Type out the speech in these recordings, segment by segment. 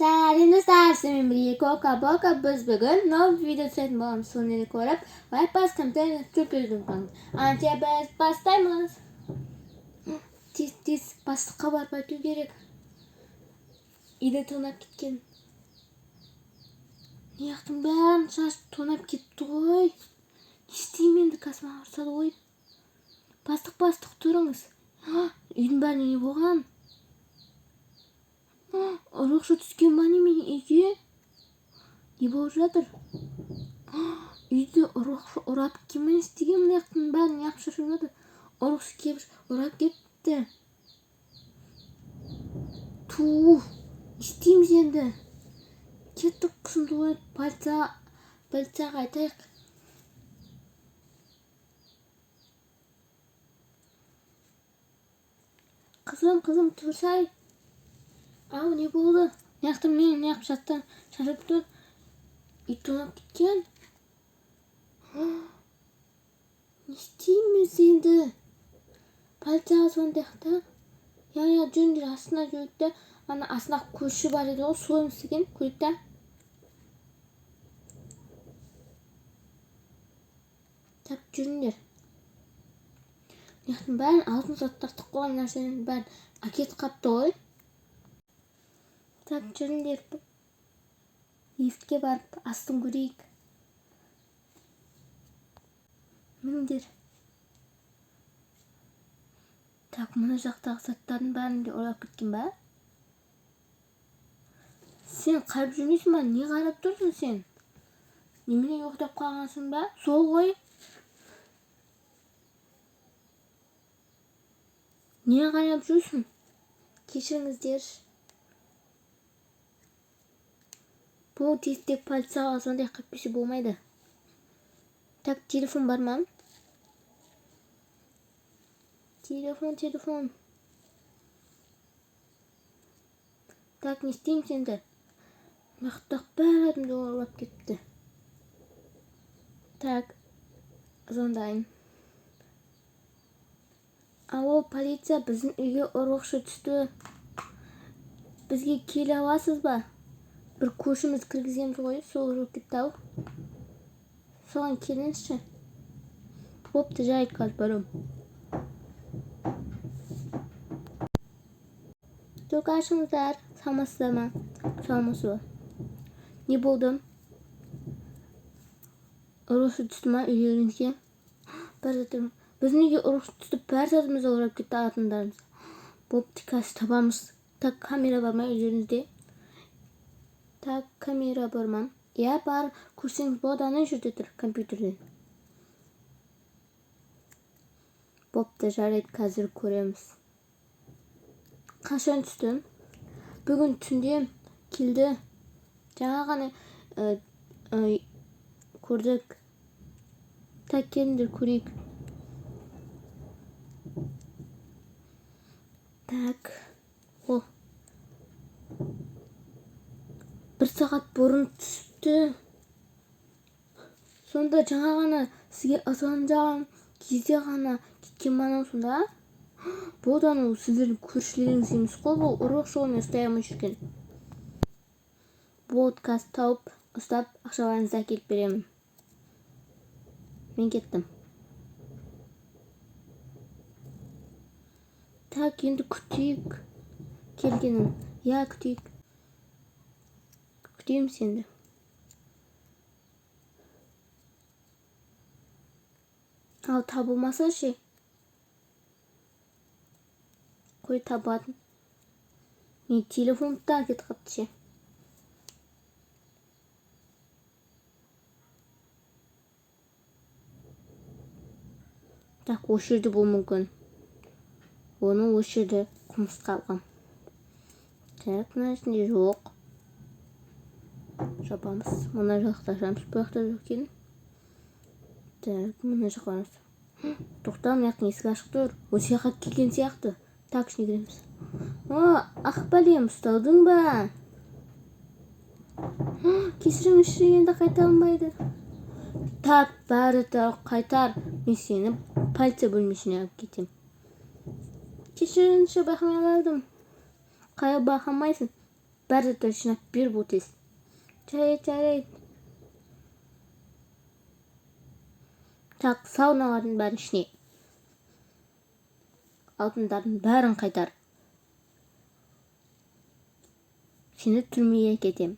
Сәлем достар, сізбен бірге Кока-Бока, біз бүгін новый видео түсетін боламыз. Соны көріп, лайк басып, комментарий жүктеуді ұмытпаңыз. Анте біз бастаймыз. Тез бастыққа барып айту керек. Үйді тонап кеткен. Неяқтың бәрін шашып тонап кетті ғой. Не істеймін енді, касыма ұрсады ғой. Бастық тұрыңыз. Үйдің бәріне не болған? Ұрықшы түскен ба неме үйге? Не болып жатыр? Үйді ұрықшы ұрап кемен істеген мұнаяқтың бәрін неғып шашып жатыр? Ұрықшы келіп ұрап кетті. Не істейміз енді? Кеттік қысымды қойып полицияға айтайық. Қызым тұрсай. Ау, не болды? Неяқтым мен неғып жаттан шашып тұр. Үй тонап кеткен. Не істейміз енді? Полицияға звондайық та. Я жөндер астына жүрікті. Ана астына көрші бар еді ғой, сойым істеген көрікті. Так, жүріңдер. Неяқтың бәрін алтын заттарды қойған нәрсенің бәрін әкет қапты ғой. Так, жүріңдер. Лифтке барып, астын көрейік. Мініңдер. Так, мұны жақтағы заттардың бәрін де ойлап кеткен ба? Сен қарап жүрмейсің ба? Не қарап тұрсың сен? Немене жоқтап қалғансың ба? Сол ғой. Не қарап жүрсің? Кешіріңіздер. Бұл тезтек полицияға звондайық, қайтпесе болмайды. Так, телефон бар ма? Телефон. Так, не істейміз енді? Мақтақ бәрі адамды орлап кетті. Так, звондайын. Алло, полиция, біздің үйге ұрықшы түсті. Бізге келе аласыз ба? Бір көршіміз кіргіземіз ғой, сол ұрып кетті ау. Соған келіңізші. Бопты, жайт қазір барам. Только ашыңыздар, салмасыздар ма? Салмасы ба? Не болды? Ұрықшы түсті ма үйлеріңізге? Бар жатырмын. Біздің үйге ұрықшы түсті, бәр затымызды ұрап кетті алтындарымыз. Бопты, қазір табамыз. Так, камера бар ма үйлеріңізде? Так, камера бар ма? Я бар, көрсеңіз болады, ана жерде тұр компьютерден. Бопты, жарайды, қазір көреміз. Қашан түсті? Бүгін түнде келді. Жаңа ғана көрдік. Так, келіңдер көрейік. Так, о. Бір сағат бұрын түсіпті. Сонда жаңа ғана сізге звондаған кезде ғана кеткен мана сонда. Бұл да сіздердің көршілеріңіз емес қой, бұл ұрықшы оны ұстай алмай жүрген. Бұл кас тауып, ұстап, ақшаларыңызды әкеліп беремін. Мен кеттім. Так, енді күтейік келгенін. Я, күтейік. Күтейміз енді. Ал табылмаса ше? Қой табатын. Мен телефонды да әкет қапты ше. Так, осы жерде бұл мүмкін. Оның осы жерде қылмысқа алған. Так, мұна ішінде жоқ. Жапамыз. Мұна жақта жамыз. Бұл жақта жоқ екен. Так, мұна жақламыз. Тоқта, мұнаяқтың есігі ашық тұр. Осы жаққа келген сияқты. Так, ішіне кіреміз. Ақ бәлем, ұсталдың ба? Кешіріңізші, енді қайталанбайды. Так, бәрі қайтар. Мен сені полиция бөлмесіне алып кетем. Кешіріңізші, байқамай қалдым. Қай байқамайсың? бәр заттарды жинап беріп отырсыз. Жарайды. Так, сауналардың бәрін ішіне. Алтындардың бәрін қайтар. Сені түрмеге әкетем.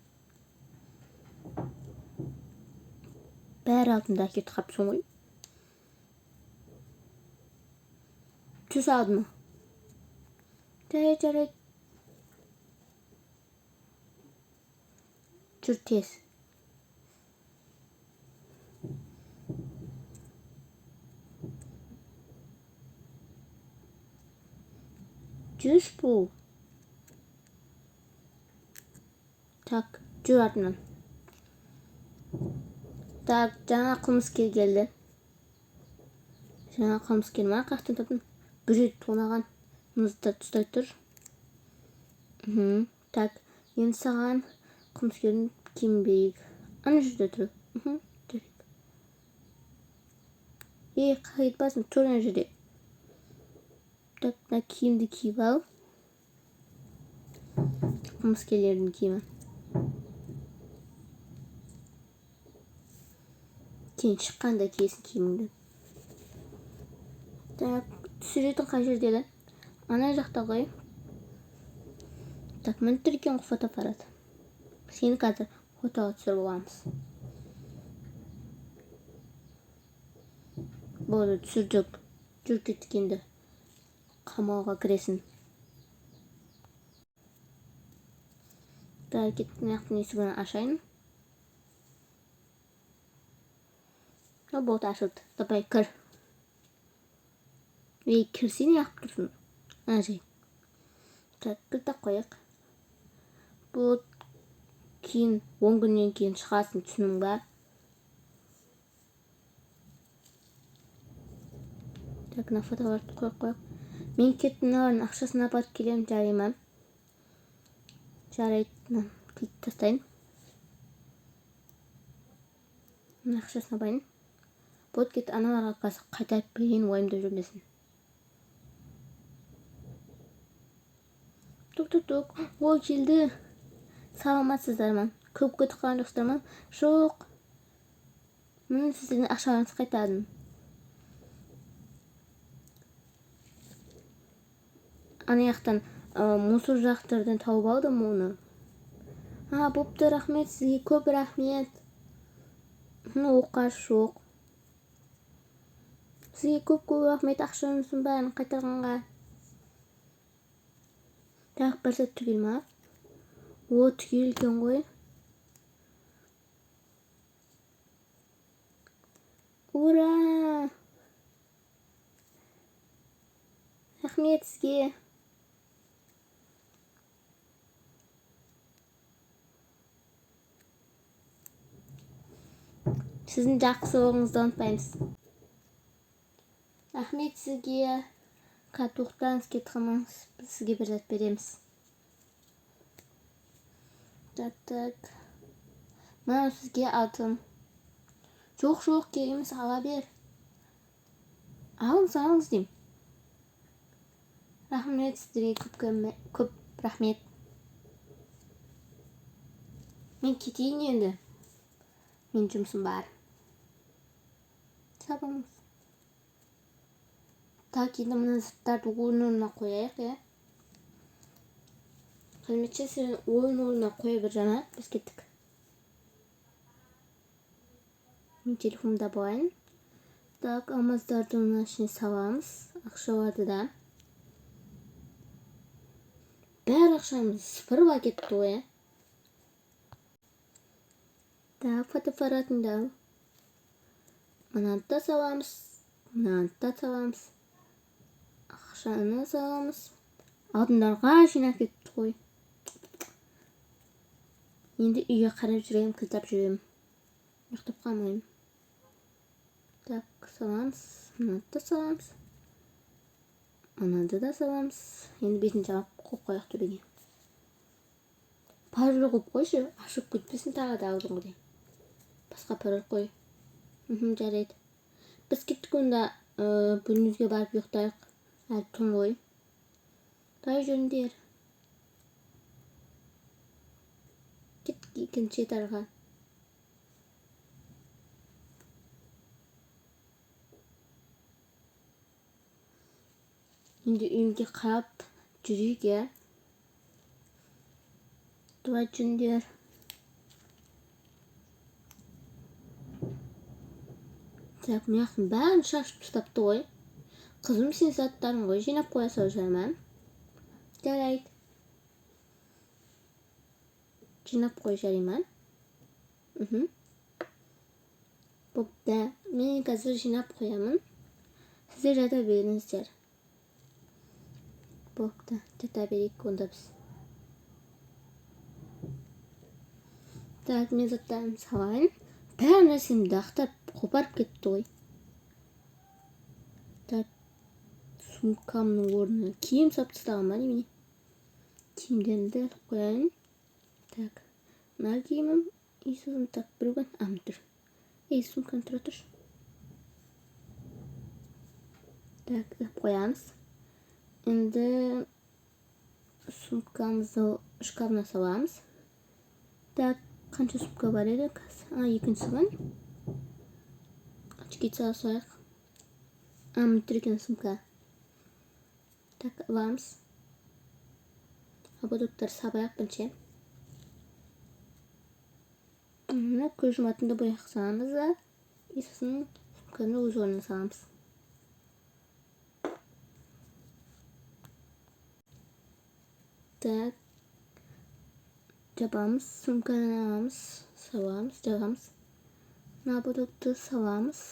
Бәрі алтында әкетіп қапсың ғой. Түс алды ма? Жарайды. Жүр тез. Жүз бұл. Так, жүр артынан. Так, жаңа қылмыскер келді. Жаңа қылмыскер ма? Қақтан таптым. Бір рет тонаған. Мұзда тұстай тұр. Так, енді саған қылмыскердің киімін берейік. Ана жерде тұр. Қайт басым, тұр ана жерде. Так, мына киімді киіп ал. Қылмыскерлердің киімі. Кейін шыққанда киесің киіміңді. Так, түсіретін қай жерде? Ана жақта ғой. Так, мен тұр екен фотоаппарат. Сені қазір фотоға түсіріп аламыз. Болды, түсірдік. Жүр кеттік енді. Қамауға кіресің. Так, кеттің ақтың есігін ашайын. Болды, ашылды. Давай, кір. Кірсене ақ тұрсын. Ажай. Так, кіртіп қойық. Бұл кейін 10 күннен кейін шығасын, түсінің ба? Так, на фотоаппаратты қойық. Мен кеттім, мыналардың ақшасын апарып келемін, жарай ма? Жарайды, кілт тастайын. Ақшасын апайын. Болды, кет аналарға қазір қайтарып берейін, ойымда жүрмесін. Тук. Ой, келді. Саламатсыздар ма? Көп кетіп қалған жоқсыздар ма? Жоқ. Мен сіздердің ақшаларыңызды қайтардым. Ана жақтан мусор жақтардан тауып алдым оны. Бопты, рахмет сізге, көп рахмет. Оқаш жоқ. Сізге көп рахмет, ақшаңыздың бәрін қайтарғанға. Так, бір сәт түгел ма? Түгел екен ғой. Ура! Рахмет сізге. Сіздің жақсылығыңызды ұмытпаймыз. Рахмет сізге. Тоқтаңыз, кетіп қалмаңыз. Біз сізге бір зат береміз. Так. Мынау сізге алтын. Жоқ, керек емес, ала бер. Алыңыз деймін. Рахмет сіздерге, көп рахмет. Мен кетейін енді. Мен жұмысым бар. Сабыңыз. Так, енді мына заттарды орнына қояйық, Қызметші сен орнына қоя бір жана, біз кеттік. Мен телефонымда болайын. Так, алмаздарды оның ішіне саламыз. Ақшаларды да. Бәрі ақшамыз сыпырып әкетті ғой, Так, фотоаппаратында. Мынаны да саламыз. Ақшаны саламыз. Алдындарға жинап кетті ғой. Енді үйге қарап жүрем, кілтап жүрем. Ұйықтап қалмайым. Так, саламыз. Мынаны да саламыз. Мынаны да саламыз. Енді бетін жауап қойып қояқ төбеге. Пароль қойып қойшы, ашып кетпесін тағы да алдыңғыдай. Басқа пароль қой. Жарайды. Біз кеттік онда бөлімізге барып ұйықтайық. Әлі түн ғой. Дай жүріңдер. екінші этажға. Енді үйімге қарап жүрейік, иә. Дуа жүндер. Так, мияқтың бәрін шашып тастапты ғой. Қызым, сен заттарын ғой жинап қоя сал жарман. Жарайды. Жинап қой жариман. Бопты. Мен қазір жинап қоямын. Сіздер жата беріңіздер. Бопты. Жата берейік онда біз. Так, мен заттарымды салайын. Бәрі нәрсемді ақтап қопарып кетті ғой. Так, сумкамның орнына киім салып тастағам ба немене? Киімдерімді алып қояйын. Так, мына киімім иісін так біреуген амын тұр. Сумканы тұра тұршы. Так, алып қоямыз. Енді сумкамызды шкафына саламыз. Так, қанша сумка бар еді? Екінші ғой. Очки сала салайық. Амын тұр екен сумка. Так, аламыз. Ободоктар сабайық бірінші. Көз жұматынды бояқ саламыз да, сосын сумканы өз орнына саламыз. Так, жабамыз, сумканы аламыз, саламыз, жабамыз. Ободокты саламыз.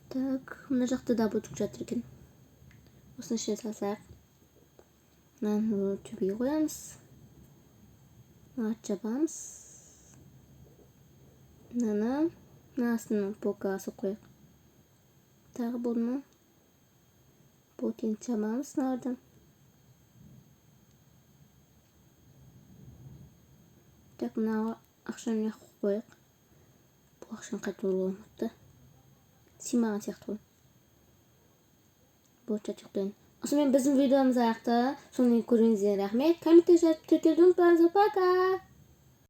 Так, мына жақта да ободок жатыр екен. Осыны ішіне салсақ. Мынаны төбеге қоямыз. Жабамыз. Мынаны астына полкаға салып қояйық. Тағы болды ма? Болды, енді жабамыз мыналардан. Так, мына ақшаны қойып қояйық. Бұл ақшаны қайта болмапты. Симаған сияқты ғой. Болды, жатып. Осымен біздің видеомыз аяқты. Сонымен көргеніңізге рахмет. Комментте жазып тіркелуді ұмытпаңыздар. Пока!